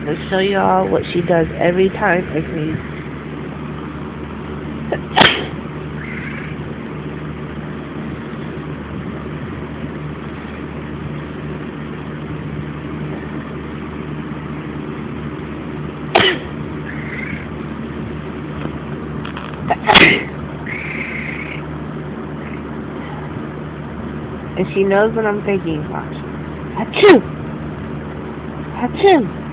Let's show y'all what she does every time I sneeze. And she knows what I'm thinking. Watch. Achoo! Achoo!